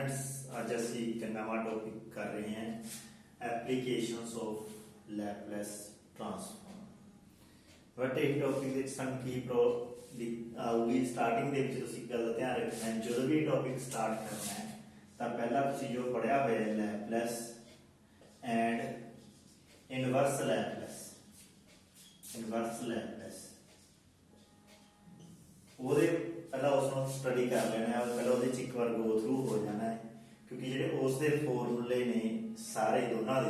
Students अज असी एक नवा टॉपिक कर रहे हैं applications of Laplace transform. But इस टॉपिक में सन की आऊगी स्टार्टिंग दे विच तुसीं गल ध्यान रखना है, जो भी टॉपिक स्टार्ट करना है तो पहला तुसीं जो पढ़िया हुआ है लैपलेस एंड इनवर्स लैपलेस ਉਹਦੇ ਪਹਿਲਾਂ ਉਸ ਨੂੰ ਸਟੱਡੀ ਕਰ ਲੈਣਾ ਹੈ, ਪਹਿਲਾਂ ਉਹਦੇ ਚ ਇੱਕ ਵਾਰ ਗੋ ਥਰੂ ਹੋ ਜਾਣਾ ਹੈ, ਕਿਉਂਕਿ ਜਿਹੜੇ ਉਸ ਦੇ ਫਾਰਮੂਲੇ ਨੇ ਸਾਰੇ ਦੋਨਾਂ ਦੇ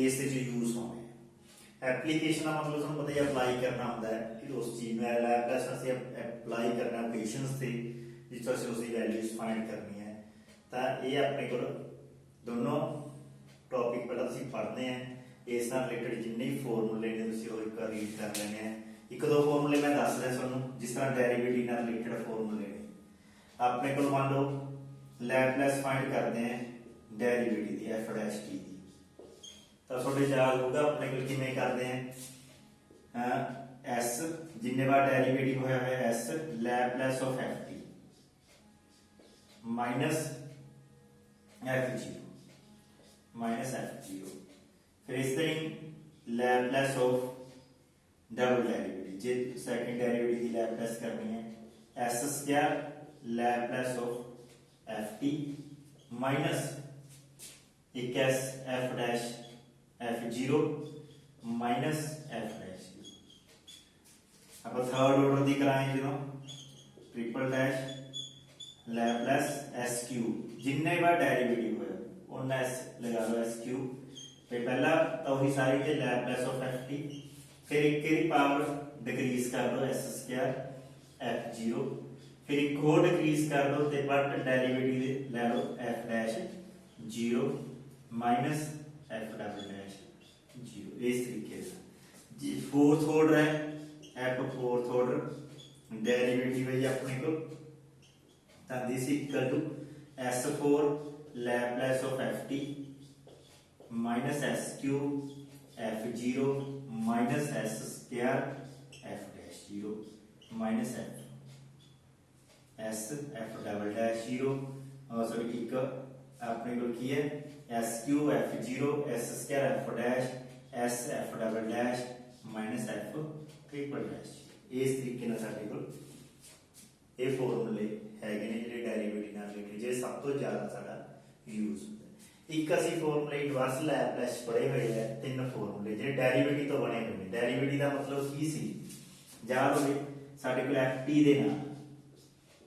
ਇਸ ਦੇ ਚ ਯੂਜ਼ ਹੋਣੇ ਆ। ਐਪਲੀਕੇਸ਼ਨ ਦਾ ਮਤਲਬ ਤੁਹਾਨੂੰ ਪਤਾ ਹੀ ਅਪਲਾਈ ਕਰਨਾ ਹੁੰਦਾ ਹੈ ਕਿ ਉਸ ਚੀਜ਼ ਨੂੰ ਲੈਪਲੈਸ ਅਸੀਂ ਅਪਲਾਈ ਕਰਨਾ ਪੇਸ਼ੈਂਟਸ ਤੇ ਜਿਸ ਤੋਂ ਅਸੀਂ ਉਸ ਦੀ ਵੈਲਿਊਜ਼ ਫਾਈਂਡ ਕਰਨੀ ਹੈ। ਤਾਂ ਇਹ ਆਪਣੇ ਕੋਲ ਦੋਨੋਂ ਟੌਪਿਕ ਪਹਿਲਾਂ ਤੁਸੀਂ ਪੜ੍ਹਨੇ ਆ, ਇਸ ਨਾਲ ਰਿਲੇਟਡ ਜਿੰਨੇ ਵੀ ਫਾਰਮੂਲੇ ਨੇ ਤੁਸੀਂ ਉਹ ਇੱਕ ਵਾਰ ਰੀਡ ਕਰ ਲੈਣੇ ਆ। एक दो फॉर्मूले मैं दस रहा थोनू जिस तरह डेरिवेटिव नाल रिलेटेड फॉर्मूले ने अपने को मान लो लैपलेस फाइंड करते हैं derivative the F dash T दी, तो थोड़े याद होगा अपने को किवें करते हैं एस जिन्ने बार डेरिवेटिव होया है S Laplace of F T minus F zero फिर इस तरह लैपलेस ऑफ डबल डेरिवेटिव जे सेकंड डेरिवेटिव की लैपलेस करनी है S square Laplace of F T minus एक S F dash F zero minus F dash. अब थर्ड ऑर्डर की कराएं जो triple dash Laplace S cube जिन्ने बार डेरिवेटिव हो उन्हें एस लगा लो एस क्यू फिर पहला तो वही सारी के लैपलेस ऑफ एफ टी फिर एक की पावर डिक्रीज कर दो एस स्क्वायर एफ जीरो फिर एक और डिक्रीज कर दो ते बट डेरिवेटिव ले लो F dash zero minus F double dash zero. इस तरीके से जी फोर्थ ऑर्डर है एफ फोर्थ ऑर्डर डेरिवेटिव है अपने को तो this equal to S four Laplace of F T minus S cube F zero minus S square F dash zero minus S F double dash zero और sorry एक अपने को की है S cube F zero S square F dash S F double dash minus F triple dash. इस तरीके ਨਾਲ ਸਾਡੇ ਕੋਲ ਇਹ ਫਾਰਮੂਲੇ ਹੈਗੇ ਨੇ ਜਿਹੜੇ ਡੈਰੀਵੇਟਿਵ ਨਾਲ ਰਿਲੇਟਡ ਜਿਹੜੇ ਸਭ ਤੋਂ ਜ਼ਿਆਦਾ ਸਾਡਾ ਯੂਜ਼ ਹੁੰਦਾ। एक असी फॉर्मूले इनवर्स लैपलेस पढ़े हुए हैं तीन फॉर्मूले जो डेरिवेटिव तो बने हुए। डेरिवेटिव का मतलब की सी याद हो साडे कोल एफ टी दे नाल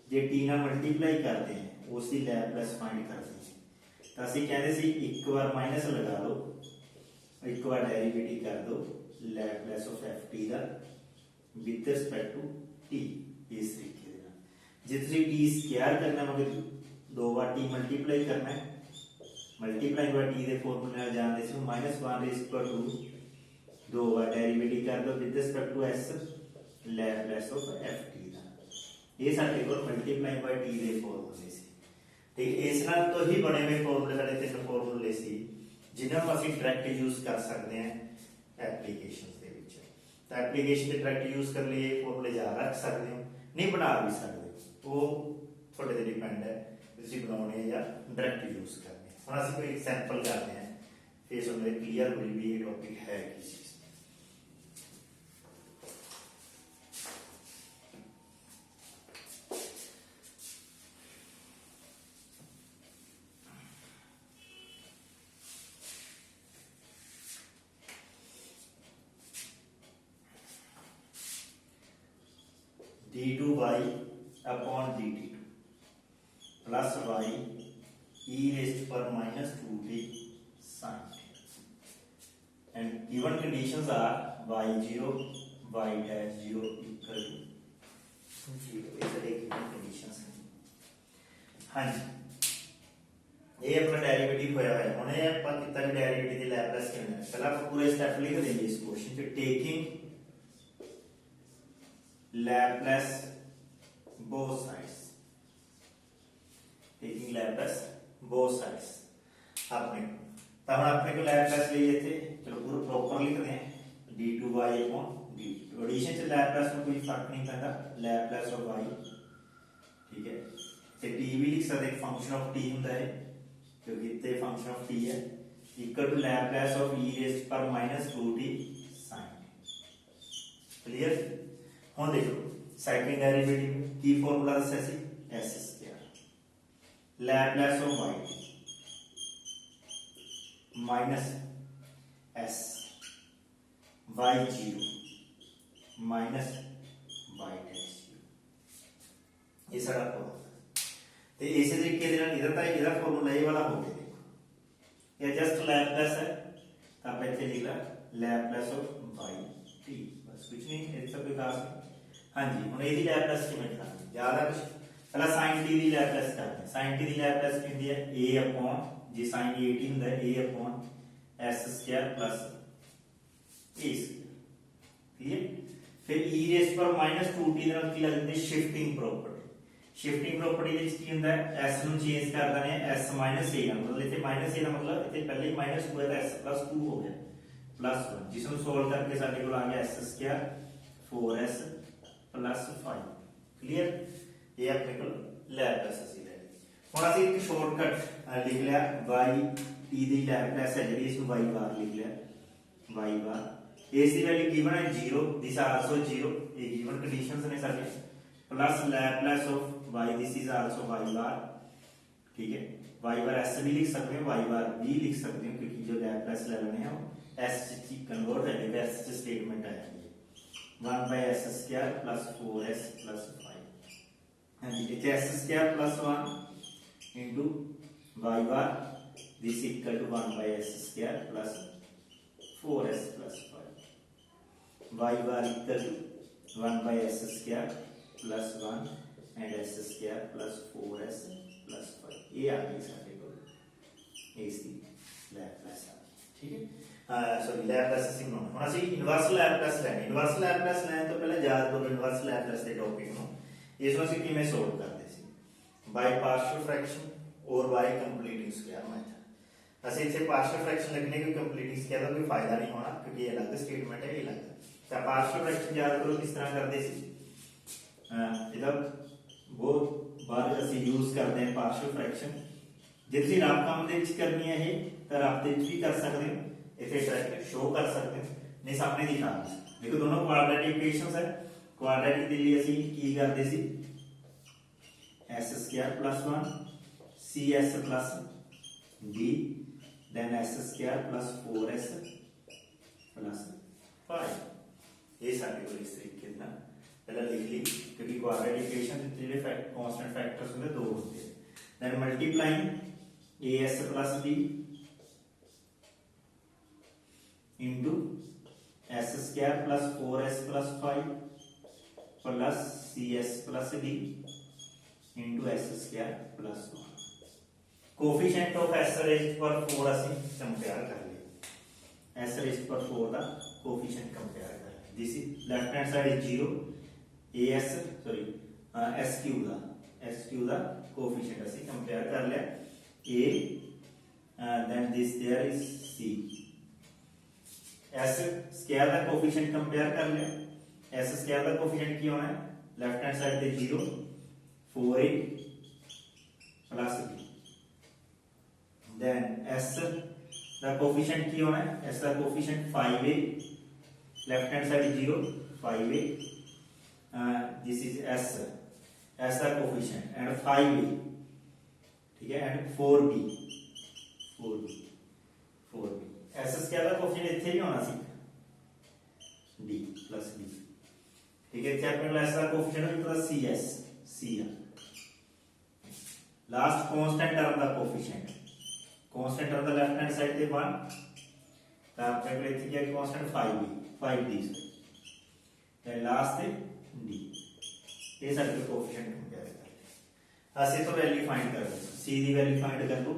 जे टी नाल मल्टीप्लाई करते हैं उसकी लैपलेस फाइंड करते हैं तो असी कहते सी एक बार माइनस लगा लो एक बार डेरिवेटिव कर दो लैपलेस ऑफ एफ टी का विद रिस्पेक्ट टू टी। इस तरीके जे तुसीं टी स्क्वायर करना मगर दो बार टी मल्टीप्लाई करना है मल्टीप्लाई बाय टी दे फॉर्मूले नाल जानदे सी minus one is equal to दो बार डेरिवेटिव कर दो with respect to S Laplace of F T दा। ये साडे कोल मल्टीप्लाई बाय टी दे फॉर्मूले सी ठीक इस नाल तो ही बने हुए फॉर्मूले साडे तीन फॉर्मूले सी जिन्हां नूं असीं डायरेक्ट यूज कर सकते हैं एप्लीकेशंस दे विच। तो एप्लीकेशन दे डायरेक्ट यूज कर लिए फॉर्मूले याद रख सकते हो नहीं बना भी सकते वो थोड़े ते डिपेंड है तुसीं बनाउणे या डायरेक्ट यूज करने। हम असं कोई एग्जाम्पल करते हैं फिर समझ क्लियर हो भी ये टॉपिक है किस चीज D two Y upon D T plus Y e raised to power minus 2t sin and given conditions are y0 y dash 0 equal to 0 इस तरह की कंडीशंस हैं। हाँ जी ये अपना डेरिवेटिव होया है हुणे ਆਪਾਂ कितना भी डेरिवेटिव दी लैपलेस किवें है पहला ਆਪਾਂ पूरे स्टेप लिख देंगे इस क्वेश्चन पे taking Laplace both sides taking Laplace both sides अपने तो हम अपने को लैपलेस लिए थे चलो पूरा प्रॉपर लिख दें d2y अपॉन dt एडिशन से लैपलेस में कोई फर्क नहीं पड़ता लैपलेस ऑफ y ठीक है ਤੇ t भी लिख सकते फंक्शन ऑफ t ਹੁੰਦਾ है क्योंकि इतने फंक्शन ऑफ t है equal to Laplace of e raise पर माइनस 2t sin क्लियर। हुण देखो सेकंड डेरिवेटिव की फॉर्मूला दस्सिया सी s square Laplace of y minus s y 0 minus y dash ये सारा फॉर्मूला ਤੇ ਇਸੇ ਤਰੀਕੇ ਦੇ ਨਾਲ ਇਹਦਾ ਫਾਰਮੂਲਾ ਇਹ ਵਾਲਾ ਹੋ ਗਿਆ ਦੇਖੋ ਇਹ ਜਸਟ ਲੈਪਲੈਸ ਹੈ ਤਾਂ ਆਪਾਂ ਇੱਥੇ ਲਿਖ ਲਾ ਲੈਪਲੈਸ ਆਫ y t ਬਸ ਕੁਝ ਨਹੀਂ ਇਹ ਸਭ ਕੋਈ ਖਾਸ ਨਹੀਂ। ਹਾਂਜੀ ਹੁਣ ਇਹਦੀ ਲੈਪਲੈਸ ਕਿਵੇਂ ਕਰਾਂਗੇ ਯਾਦ ਆ ਕੁਝ ਪਹਿਲਾਂ sin t ਦੀ ਲੈਪਲੈਸ ਕਰਦੇ ਹਾਂ। sin t ਦੀ ਲੈਪਲੈਸ ਕੀ ਹੁੰਦੀ ਹੈ a upon ਜੇ sin a t ਹੁੰਦਾ ਹੈ a upon s square plus a square clear. फिर e रेज़ पर माइनस 2t ਦੇ ਨਾਲ ਕੀ ਲੱਗਦੀ ਹੈ शिफ्टिंग प्रॉपर्टी शिफ्टिंग प्रॉपर्टी ਦੇ ਵਿੱਚ ਕੀ ਹੁੰਦਾ ਹੈ s ਨੂੰ ਚੇਂਜ ਕਰ ਦਿੰਦੇ ਆ s a ਨਾਲ मतलब ਇੱਥੇ -a ਦਾ मतलब ਇੱਥੇ ਪਹਿਲੇ ਹੀ ਮਾਈਨਸ ਹੋਇਆ ਤਾਂ s + 2 ਹੋ ਗਿਆ +1 ਜਿਸ ਨੂੰ ਸੋਲਵ ਕਰਕੇ ਸਾਡੇ ਕੋਲ ਆ ਗਿਆ s स्क्वायर 4s + 5 क्लियर। ਇਹ ਆਪਣੇ ਕੋਲ ਲੈਪਲੈਸ ਅਸੀਂ ਲੈ ਲਈ। ਹੁਣ ਅਸੀਂ ਇੱਕ ਸ਼ਾਰਟਕਟ ਲਿਖ ਲਿਆ y t ਦੀ ਲੈਪਲੈਸ ਹੈ ਜਿਹੜੀ ਇਸ ਨੂੰ y ਬਾਰ ਲਿਖ ਲਿਆ y ਬਾਰ ਇਸ ਦੀ ਵੈਲਿਊ ਗਿਵਨ ਹੈ 0 ਦਿਸ ਆਲਸੋ 0 ਇਹ ਗਿਵਨ ਕੰਡੀਸ਼ਨਸ ਨੇ ਸਾਡੇ plus Laplace of y this is also y बार ठीक है y बार s भी लिख सकते हैं y बार b लिख सकते हैं क्योंकि जो लैपलेस ले लेने हैं s की कन्वर्ट है s स्टेटमेंट आ जाएगी 1/s square plus 4s plus 5 and it is s square plus 1 into y bar this equal to 1/s square plus 4s plus 5 y bar equal to 1/s square plus 1 and s square plus 4s plus 5 ये आ गई सारे को इसकी Laplace ठीक है sorry Laplace ਅਸੀਂ ਹੁਣ ਅਸੀਂ ਇਨਵਰਸ ਲੈਪਲੈਸ ਲੈਣੀ ਇਨਵਰਸ ਲੈਪਲੈਸ ਲੈਣ ਤੋਂ ਪਹਿਲਾਂ ਯਾਦ ਕਰੋ ਇਨਵਰਸ ਲੈਪਲੈਸ ਦੇ ਟੌਪਿਕ ਨੂੰ ਇਸ ਨੂੰ ਅਸੀਂ ਕਿਵੇਂ ਸੋਲਵ ਕਰਦੇ ਸੀ ਬਾਈ ਪਾਰਸ਼ਲ ਫ੍ਰੈਕਸ਼ਨ ਔਰ ਬਾਈ ਕੰਪਲੀਟਿੰਗ ਸਕੁਅਰ ਮੈਥਡ। ਅਸੀਂ ਇੱਥੇ ਪਾਰਸ਼ਲ ਫ੍ਰੈਕਸ਼ਨ ਲਿਖਣੇ ਕਿ ਕੰਪਲੀਟਿੰਗ ਸਕੁਅਰ ਦਾ ਕੋਈ ਫਾਇਦਾ ਨਹੀਂ ਹੋਣਾ ਕਿਉਂਕਿ ਇਹ ਅਲੱਗ ਸਟੇਟਮੈਂਟ ਹੈ ਇਹ ਅਲੱਗ ਤਾਂ ਪਾਰਸ਼ਲ ਫ੍ਰੈਕਸ਼ਨ ਯਾਦ ਕਰੋ ਕਿਸ ਤਰ੍ਹਾਂ ਕਰਦੇ ਸੀ ਇਹਦਾ ਬਹੁਤ ਬਾਰ ਅਸੀਂ ਯੂਜ਼ ਕਰਦੇ ਹਾਂ ਪਾਰਸ਼ਲ ਫ੍ਰੈਕਸ਼ਨ ਜੇ ਤੁਸੀਂ ਰਫ ਕੰਮ ਦੇ ਵਿੱਚ ਕਰਨੀ ਹੈ ਇਹ ਤਾਂ ਰਫ ਦੇ ਵਿੱਚ ਵੀ ਕਰ ਸਕਦੇ ਹੋ ਇੱਥੇ ਡਾਇਰੈਕਟ ਸ਼ੋ ਕਰ ਸਕਦੇ ਹੋ ਨਹੀਂ ਸਾਹਮਣੇ ਦਿਖਾ ਦੇਖੋ ਦੋਨੋਂ ਕੁਆਡਰੇਟਿਕ ਇਕੁਏਸ਼ਨਸ ਹੈ ਕੁਆਡਰੇਟਿਕ ਦੇ ਲਈ ਅਸੀਂ ਕੀ ਕਰਦੇ ਸੀ s square plus 1 cs plus d then s square plus 4s plus 5 ਇਹ ਸਾਡੇ ਕੋਲ ਇਸ ਤਰੀਕੇ ਨਾਲ पहले लिख ली क्योंकि क्वाड्रेटिक इक्वेशन जितने कांस्टेंट फैक्टर्स होंगे दो होते हैं then multiplying as plus b into s square plus 4s plus 5 plus cs plus d into s square plus 1 coefficient of s raised पर 4 ਅਸੀਂ कंपेयर कर लिया s raised पर 4 ਦਾ कोफिशिएंट कंपेयर कर लिया this is left hand side is 0 as sorry s cube the coefficient ਅਸੀਂ compare कर लिया a then this there is c s square the coefficient compare कर लिया s स्क्वायर ਦਾ कोफिशिएंट ਕੀ ਹੋਣਾ ਹੈ लेफ्ट हैंड साइड ਤੇ 0 4a plus b then s ਦਾ coefficient ਕੀ ਹੋਣਾ ਹੈ s the coefficient 5a left hand side 0 5a this is s का coefficient and 5b ठीक है and 4b s स्क्वायर का कोफिशिएंट ਇੱਥੇ ਵੀ ਹੋਣਾ ਸੀ d plus b ठीक है ਇੱਥੇ ਆਪਣੇ ਕੋਲ s ਦਾ कोफिशिएंट ਵੀ ਪਤਾ cs c ਆ लास्ट कांस्टेंट टर्म ਦਾ कोफिशिएंट कांस्टेंट टर्म ਦਾ लेफ्ट हैंड साइड ਤੇ 1 ਤਾਂ ਆਪਣੇ ਕੋਲ ਇੱਥੇ ਕੀ ਹੈ कांस्टेंट 5d ਤੇ ਲਾਸਟ ਤੇ d ਇਹ ਸਾਡੇ ਕੋਫੀਸ਼ੀਐਂਟ ਕੰਪੇਅਰ ਕਰ ਲਿਆ ਅਸੀਂ ਤੋਂ ਵੈਲਿਊ ਫਾਈਂਡ ਕਰ ਲਓ c ਦੀ ਵੈਲਿਊ ਫਾਈਂਡ ਕਰ ਲਓ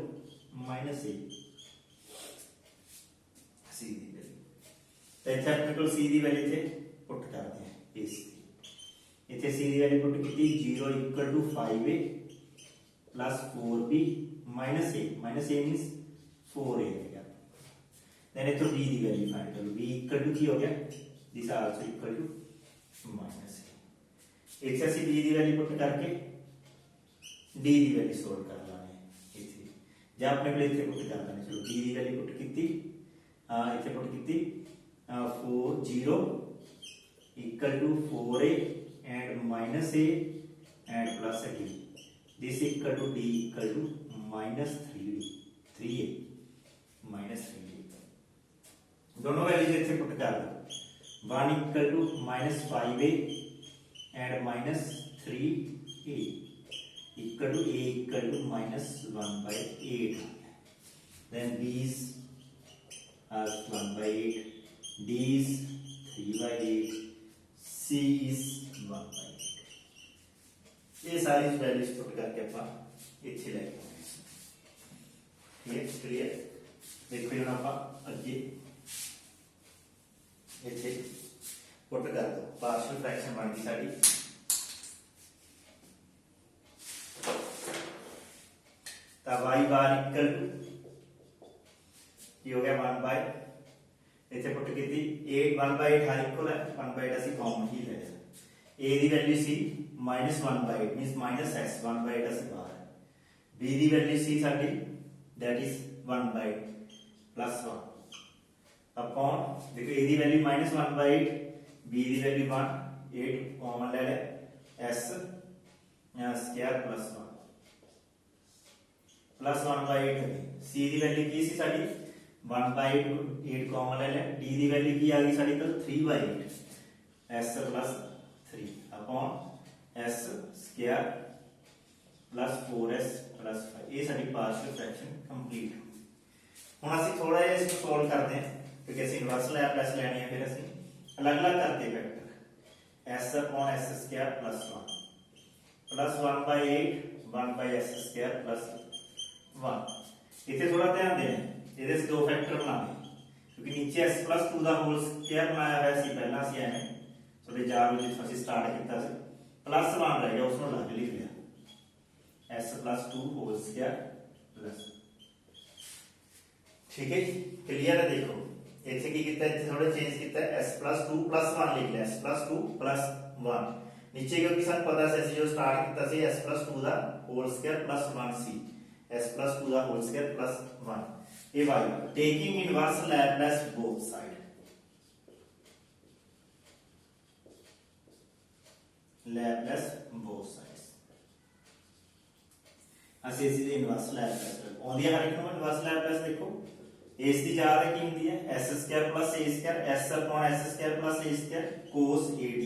-a c ਦੀ ਵੈਲਿਊ ਤੇ ਇੱਥੇ ਆਪਣੇ ਕੋਲ c ਦੀ ਵੈਲਿਊ ਤੇ ਪੁੱਟ ਕਰਦੇ ਹਾਂ ਇਸ ਇੱਥੇ c ਦੀ ਵੈਲਿਊ ਪੁੱਟ ਕੀਤੀ 0 = 5a + 4b - a means 4a रहेगा देन इतो b ਦੀ ਵੈਲਿਊ ਫਾਈਂਡ ਕਰ ਲਓ b = ਕੀ ਹੋ ਗਿਆ this also equal to -a ਇੱਥੇ ਅਸੀਂ b ਦੀ ਵੈਲਿਊ ਪੁੱਟ ਕਰਕੇ डी की वैल्यू सोल्व कर लाने इत्थे जां अपने कोल इत्थे पुट कर लाने। चलो डी की वैल्यू पुट कीती, इत्थे पुट कीती 4 0 equal to 4a and minus a and plus d, this equal to d equal to minus 3d 3a minus 3d। दोनों वैल्यूज इत्थे पुट कर दो। 1 equal to minus 5a and minus 3a equal to a equal to minus 1 by 8, then b is 1 by 8, d is 3 by 8, c is 1 by 8। ये सारी values put करके आप इत्थे लेके आए। ठीक क्लियर। देखो हम आप अगे इत्थे पुट कर दो, पार्शियल फ्रैक्शन बन गई साडी। y बार इक्वल टू की हो गया 1 बाय, इत्थे पुट कीती 8 1 बाय 8 हर इक्वल है, 1 बाय 8 ਅਸੀਂ ਕਾਮਨ ਹੀ ਲੈ ਲਿਆ। a ਦੀ ਵੈਲਿਊ ਸੀ -1 by 8 means minus x 1 by 8 ਅਸੀਂ ਬਾਹਰ ਹੈ। b ਦੀ ਵੈਲਿਊ ਸੀ ਸਾਡੀ that is 1 by 8 plus 1 upon, देखो a ਦੀ वैल्यू -1 बाय 8, b ਦੀ वैल्यू 1, 8 ਕਾਮਨ ਲੈ ਲੈ, s square plus 1 plus 1 by 8 है। c की वैल्यू की सी साडी 1 बाय 8 कॉमन ले ले, d की वैल्यू की आ गई साडी तो 3 by 8 s plus 3 upon s square plus 4s plus 5। ये साडी पार्शियल फ्रैक्शन कंप्लीट। हुण ਅਸੀਂ थोड़ा जिहा इसको सॉल्व करते हैं क्योंकि ਅਸੀਂ इनवर्स लैप्लास लेनी है, फिर ਅਸੀਂ अलग-अलग करते vector s upon s square plus 1 plus 1 by 8 1 by s square plus 1। इतने थोड़ा ध्यान देना, ये दो फैक्टर बनाने क्योंकि नीचे s प्लस 2 का होल स्क्वायर बनाया हुआ सी पहला सी एवें थोड़े याद में जिस ਅਸੀਂ स्टार्ट किया सी, प्लस 1 रह गया उसको अलग लिख लिया s plus 2 whole square plus. ठीक है क्लियर है। देखो इत्थे की कीता, इत्थे थोड़ा चेंज किया s प्लस 2 प्लस 1 लिख लिया, s प्लस 2 प्लस 1 नीचे क्योंकि सन पता से जो स्टार्ट किया सी s प्लस 2 का होल स्क्वायर प्लस 1 सी, s plus 2 का होल स्क्वायर प्लस 1। ये y taking inverse Laplace both side, Laplace both sides ਅਸੀਂ इसी इनवर्स लैप्लास आउंदी है। हर एक ਨੂੰ इनवर्स लैप्लास देखो इस दी याद है की ਹੁੰਦੀ है s square plus a square s upon s square plus a square cos ad।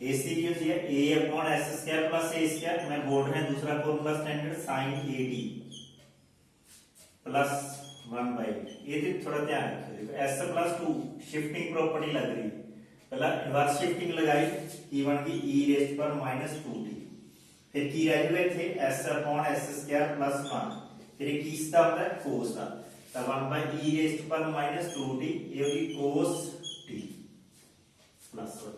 AC की होती है a अपॉन s square plus a square, मैं बोल रहा हूं दूसरा formula standard sin ad plus 1 by 8। ये तो थोड़ा ध्यान रखिए। देखो s प्लस 2 शिफ्टिंग प्रॉपर्टी लग रही है, पहला इनवर्स शिफ्टिंग लगाई की बन गई e रेज़ पर -2t, फिर की रह गया थे s upon s square plus 1, फिर ये किस दा होता है cos दा, तो 1 बाय e रेज़ पर -2t ये होगी cos t प्लस 1।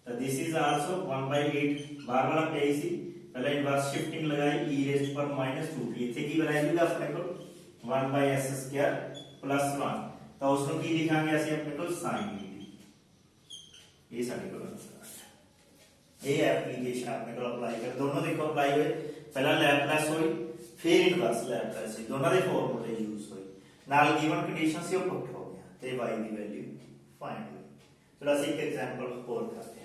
तो दिस इज आल्सो 1 बाय 8 बार वाला पे सी पहले इनवर्स शिफ्टिंग लगाई e रेज़ पर -2t, इथे की वैल्यू है अपने को 1 बाय s स्क्वायर प्लस 1, तो उसको की लिखांगे ਅਸੀਂ अपने को sin dt। ये साडी को आंसर है। ये एप्लीकेशन अपने को अप्लाई कर, दोनों देखो अप्लाई हुए, पहला लैप्लास हुई फिर इनवर्स लैप्लास हुई, दोनों दे फार्मूले यूज हुए, नाल गिवन कंडीशन से वो पुट हो गया ते y की वैल्यू फाइंड हुई। चलो ਅਸੀਂ एक एग्जांपल और करते हैं।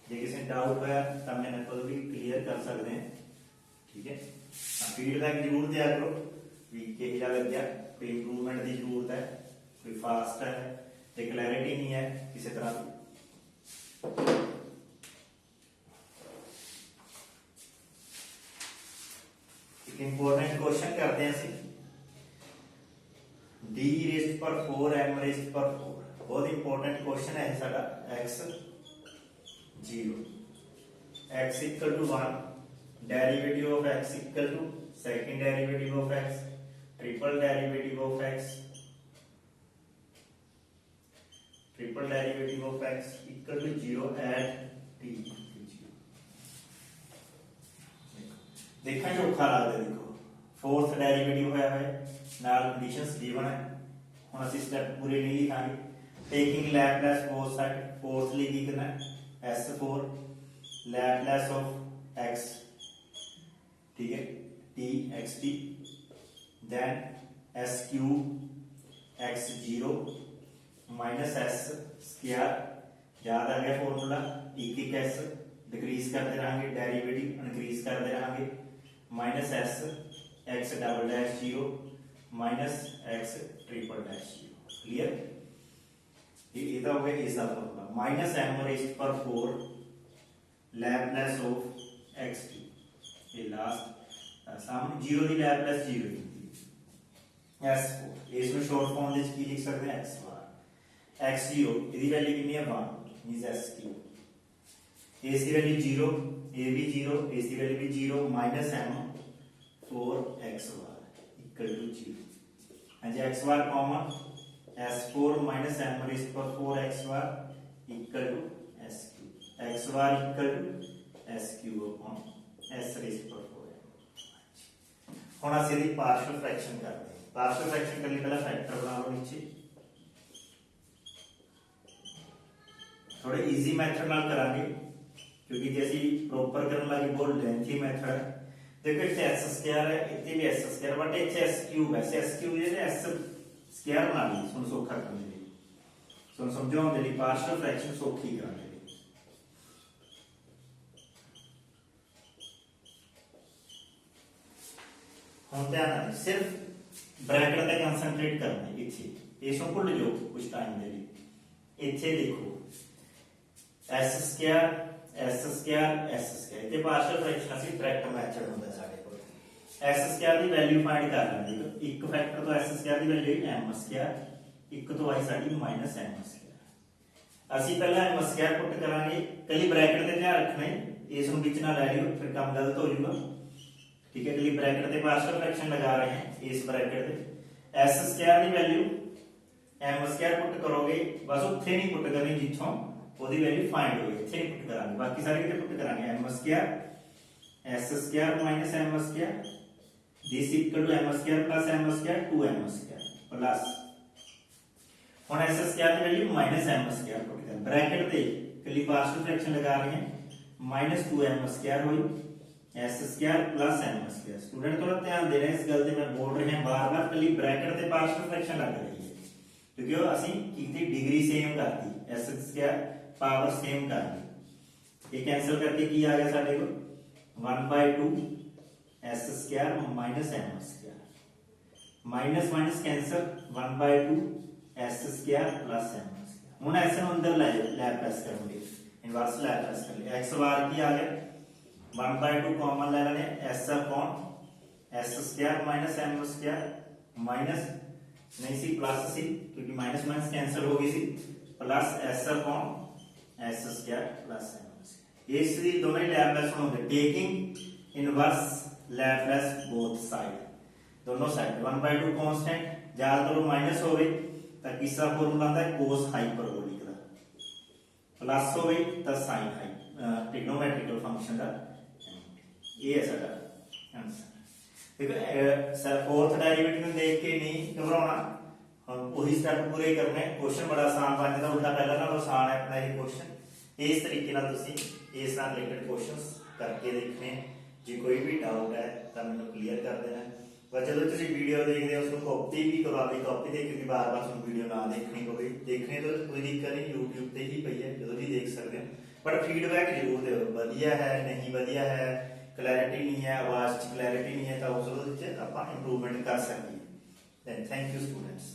जे किसी डाउट है तो मैंने को भी क्लियर कर सकते हैं। ठीक है फीडबैक जरूर दिया करो भी क्या लग गया, कोई इंप्रूवमेंट की जरूरत है, कोई फास्ट है तो क्लैरिटी नहीं है किसी तरह की। एक इंपॉर्टेंट क्वेश्चन करते हैं ਅਸੀਂ d रेज़ पर 4 m रेज़ पर 4, बहुत इंपॉर्टेंट क्वेश्चन है साडा। x 0 x equal to 1, derivative of x equal to second derivative of x, triple derivative of x, triple derivative of x equal to 0 at t equal to 0। देखा जो खा रहा है, देखो फोर्थ डेरिवेटिव होया है नाल कंडीशंस गिवन है, हुन ਅਸੀਂ स्टेप पूरे नहीं लिखांगे। Taking Laplace both side, fourthly की करना है S4 लैपलेस ऑफ x, ठीक है, t x t, then s cube x zero minus s square, याद आ गया फॉर्मूला, एक एक s डिक्रीज करते रहेंगे, डेरिवेटिव इंक्रीज करते रहेंगे, minus s x double dash zero minus x triple dash zero, clear. ये तो हो गया इसका फॉर्मूला, माइनस m रेज़्ड पर 4 लैपलेस ऑफ x t, ये लास्ट सामने जीरो दी लैपलेस जीरो दी s4, इसमें शॉर्ट फॉर्म ਵਿੱਚ ਕੀ ਲਿਖ ਸਕਦੇ ਹਾਂ x बार, x जीरो ਇਹਦੀ ਵੈਲਿਊ ਕਿੰਨੀ ਹੈ 1 मींस s क्यूब, a की वैल्यू 0, a भी 0, a की वैल्यू भी 0, minus m 4x bar equal to 0, हाँ जी x bar common, s4 minus m raised पर 4x bar equal to s cube, x bar equal to s cube upon s raised पर 4m। हुण ਅਸੀਂ ਇਹਦੀ partial fraction ਕਰਦੇ ਹਾਂ, partial fraction करने पहले फैक्टर बना लो नीचे, थोड़े इजी मेथड नाल करांगे क्योंकि जे ਅਸੀਂ प्रॉपर करन लगे बहुत लेंथी मेथड है। देखो इत्थे s स्क्वायर है, इत्थे भी s स्क्वायर, बट इत्थे s क्यूब है, s क्यूब जे s स्क्वायर बना ली सुन सौखा करने लई, सुन समझाउण दे लई पार्शियल फ्रैक्शन सौखी करने लई। हुण ध्यान नाल सिर्फ ब्रैकेट पे कंसंट्रेट करना है, इत्थे इसको भुल जाओ कुछ टाइम दे लिए, इत्थे देखो s square s square s square, इत्थे पार्शियल फ्रैक्शन असि डायरेक्ट मेथड हुंदा साडे कोल, s स्क्वायर दी वैल्यू फाइंड कर लेंगे, एक फैक्टर तो s स्क्वायर दी वैल्यू m स्क्वायर, एक तो आई साडी माइनस m स्क्वायर। असि पहला m स्क्वायर पुट करांगे, कली ब्रैकेट ते ध्यान रखना है, इस नु बीच ना लै लियो फिर काम गलत हो जाऊगा, ठीक है। कली ब्रैकेट पे पार्शियल फ्रैक्शन लगा रहे हैं, इस ब्रैकेट पे s स्क्वायर दी वैल्यू m स्क्वायर पुट करोगे, बस उत्थे नहीं पुट करनी जिथों ओदी वैल्यू फाइंड होई, इत्थे नहीं पुट करांगे, बाकी सारे किते पुट करांगे, m square s square minus m square this equal to m square plus m square 2m square plus, हुन s स्क्वायर दी value minus m square put कर, ब्रैकेट पे कली पार्शियल फ्रैक्शन लगा रहे हैं, माइनस 2m स्क्वायर होई s square plus m square. Student थोड़ा ध्यान दे रहे हैं इस गल ते, मैं बोल रहे हैं बार बार, कली ब्रैकेट ते पार्शियल फ्रैक्शन लग रही है क्योंकि वो असि कीती डिग्री सेम करती, s स्क्वायर पावर सेम कर दी, ये कैंसिल करके की आ गया साडे को 1/2 s square minus m square, minus minus cancel 1/2 s square plus m square. हुन s नु अंदर लैपलेस करेंगे, इनवर्स लैपलेस कर लिया, x बार की आ गया 1/2 कॉमन ले लेने, s upon s square minus m square minus नहीं सी प्लस सी क्योंकि माइनस माइनस कैंसिल हो गई सी, plus s upon s square plus m square. इस दी दोनों ही लैपलेस होंगे, taking inverse Laplace both side, दोनों साइड 1/2 कांस्टेंट, याद करो माइनस हो गई तो किसका फॉर्मूला आता है cos हाइपरबोलिक का, प्लस हो गई तो sin ट्रिग्नोमेट्रिकल फंक्शन का, ये है साडा आंसर। देखो सर फोर्थ डेरिवेटिव में देख के नहीं घबराना, हम वही स्टेप पूरे करने, क्वेश्चन बड़ा आसान बन जाता, उल्टा पहला ना आसान है अपना ये क्वेश्चन, इस तरीके नाल तुसी इस नाल रिलेटेड क्वेश्चंस करके देखने, जे कोई भी डाउट है तो मैंने क्लियर कर देना, पर जब तुसी वीडियो देखदे हो उसको कॉपी भी करवा दे, कॉपी दे क्योंकि बार-बार तुम वीडियो ना देखनी पवे, देखने तो कोई दिक्कत नहीं, YouTube ते ही पई है, जदों भी देख सकते हो, बट फीडबैक जरूर दिओ, वधिया है नहीं वधिया है, क्लैरिटी नहीं है, आवाज च क्लैरिटी नहीं है, तो उस इंप्रूवमेंट कर सकते हैं। Thank you students.